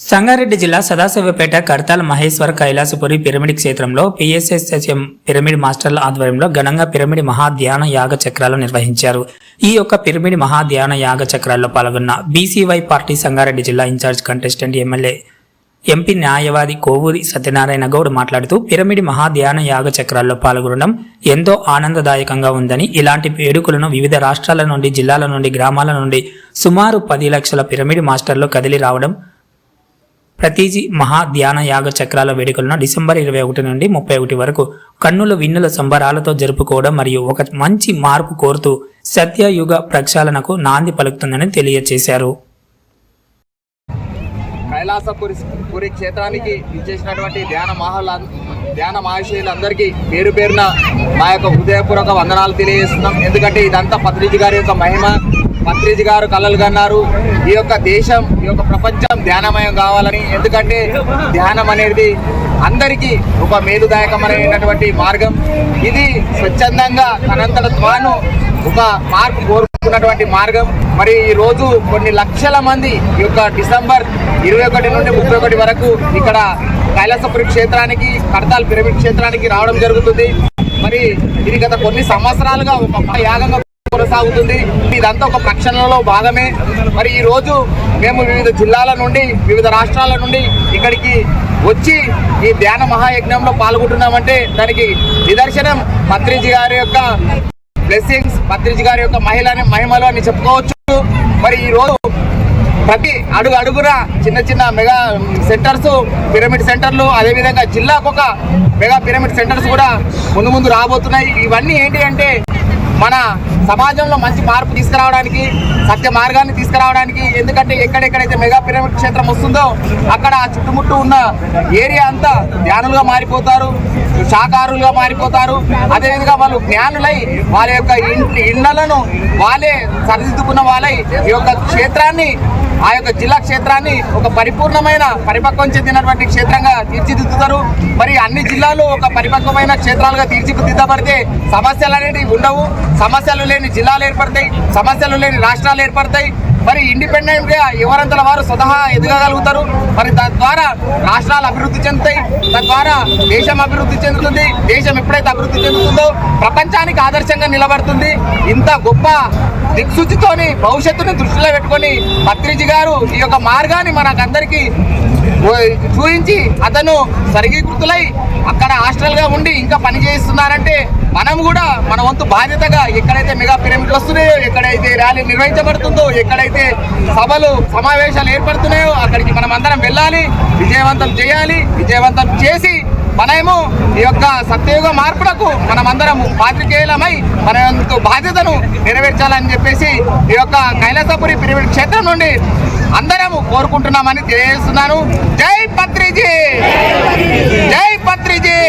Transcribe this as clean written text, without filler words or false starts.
సంగారెడ్డి జిల్లా సదాశివపేట కడతాల్ మహేశ్వర కైలాసపురి పిరమిడ్ క్షేత్రంలో PSSM pyramid మాస్టర్ల ఆధ్వర్యంలో ఘనంగా పిరమిడ్ మహాధ్యాన యాగ చక్రాలు నిర్వహించారు. ఈ యొక్క పిరమిడ్ మహాధ్యాన యాగ చక్రాల్లో పాల్గొన్న బీసీవై పార్టీ సంగారెడ్డి జిల్లా ఇన్ఛార్జ్ కంటెస్టెంట్ ఎమ్మెల్యే ఎంపీ న్యాయవాది కోవూరి సత్యనారాయణ గౌడ్ మాట్లాడుతూ పిరమిడ్ మహాధ్యాన యాగ చక్రాల్లో పాల్గొనడం ఎంతో ఆనందదాయకంగా ఉందని, ఇలాంటి వేడుకలను వివిధ రాష్ట్రాల నుండి, జిల్లాల నుండి, గ్రామాల నుండి సుమారు 10 లక్షల పిరమిడ్ మాస్టర్లు కదిలి రావడం, ప్రతిజీ మహా ధ్యాన యాగ చక్రాల వేడుకలను డిసెంబర్ 21 నుండి 31 వరకు కన్నుల విన్నుల సంబరాలతో జరుపుకోవడం మరియు ఒక మంచి మార్పు కోరుతూ సత్యయుగ ప్రక్షాళనకు నాంది పలుకుతుందని తెలియజేశారు. కైలాసపురి క్షేత్రానికి ఇచ్చేసినటువంటి ధ్యాన మహాశయులందరికీ పేరు పేరున మా యొక్క హృదయపూర్వక వందనాలు తెలియజేస్తున్నాం. ఎందుకంటే ఇదంతా పత్రిజీ గారి యొక్క మహిమ. పత్రిజీ గారు కలలు కన్నారు ఈ యొక్క దేశం, ఈ యొక్క ప్రపంచం ధ్యానమయం కావాలని. ఎందుకంటే ధ్యానం అనేది అందరికీ ఒక మేలుదాయకమైనటువంటి మార్గం. ఇది స్వచ్ఛందంగా తనంతట తాను ఒక మార్పు కోరుకున్నటువంటి మార్గం. మరి ఈ రోజు కొన్ని లక్షల మంది ఈ యొక్క డిసెంబర్ 21 నుండి 31 వరకు ఇక్కడ కైలాసపురి క్షేత్రానికి, కడతాల్ పిరమిడ్ క్షేత్రానికి రావడం జరుగుతుంది. మరి ఇది గత కొన్ని సంవత్సరాలుగా ఒక యాగంగా కొనసాగుతుంది. ఇదంతా ఒక ప్రక్షాళనలో భాగమే. మరి ఈ రోజు మేము వివిధ జిల్లాల నుండి, వివిధ రాష్ట్రాల నుండి ఇక్కడికి వచ్చి ఈ ధ్యాన మహాయజ్ఞంలో పాల్గొంటున్నామంటే దానికి నిదర్శనం పత్రిజీ గారి యొక్క బ్లెస్సింగ్స్, పత్రిజీ గారి యొక్క మహిమలు అని చెప్పుకోవచ్చు. మరి ఈ రోజు ప్రతి అడుగున చిన్న చిన్న మెగా సెంటర్స్, పిరమిడ్ సెంటర్లు, అదేవిధంగా జిల్లాకు ఒక మెగా పిరమిడ్ సెంటర్స్ కూడా ముందు రాబోతున్నాయి. ఇవన్నీ ఏంటి అంటే మన సమాజంలో మంచి మార్పు తీసుకురావడానికి, సత్య మార్గాన్ని తీసుకురావడానికి. ఎందుకంటే ఎక్కడెక్కడైతే మెగా పిరమిడ్ క్షేత్రం వస్తుందో అక్కడ చుట్టుముట్టు ఉన్న ఏరియా అంతా ధ్యానులుగా మారిపోతారు, శాకాహారులుగా మారిపోతారు. అదేవిధంగా వాళ్ళు జ్ఞానులై వాళ్ళ యొక్క ఇళ్లను వాళ్ళే సరిదిద్దుకున్న వాళ్ళై ఈ యొక్క క్షేత్రాన్ని, ఆ యొక్క జిల్లా క్షేత్రాన్ని ఒక పరిపూర్ణమైన పరిపక్వం చెందినటువంటి క్షేత్రంగా తీర్చిదిద్దుతారు. మరి అన్ని జిల్లాలు ఒక పరిపక్వమైన క్షేత్రాలుగా తీర్చిదిద్దబడితే సమస్యలు అనేవి ఉండవు. సమస్యలు లేని జిల్లాలు ఏర్పడతాయి, సమస్యలు లేని రాష్ట్రాలు ఏర్పడతాయి. మరి ఇండిపెండెంట్గా ఎవరంతల వారు స్వతహా ఎదగగలుగుతారు. మరి దాని ద్వారా రాష్ట్రాలు అభివృద్ధి చెందుతాయి, దాని ద్వారా దేశం అభివృద్ధి చెందుతుంది. దేశం ఎప్పుడైతే అభివృద్ధి చెందుతుందో ప్రపంచానికి ఆదర్శంగా నిలబడుతుంది. ఇంత గొప్ప దిక్సూచితోని భవిష్యత్తుని దృష్టిలో పెట్టుకొని పత్రిజీ గారు ఈ యొక్క మార్గాన్ని మనకందరికీ చూపించి అతను సరిగీకృతులై అక్కడ హాస్టల్గా ఉండి ఇంకా పని చేస్తున్నారంటే మనం కూడా మన వంతు బాధ్యతగా ఎక్కడైతే మెగా పిరమిడ్లు వస్తున్నాయో, ఎక్కడైతే ర్యాలీ నిర్వహించబడుతుందో, ఎక్కడైతే సభలు సమావేశాలు ఏర్పడుతున్నాయో అక్కడికి మనం అందరం వెళ్ళాలి, విజయవంతం చేయాలి. విజయవంతం చేసి మనము ఈ యొక్క సత్యయుగ మార్పులకు మనమందరం పాత్రికేయులమై మన యొక్క బాధ్యతను నెరవేర్చాలని చెప్పేసి ఈ యొక్క కైలాసపురి పిరమిడ్ క్షేత్రం నుండి అందరము కోరుకుంటున్నామని తెలియజేస్తున్నాను. జై పత్రిజీ, జై పత్రిజీ.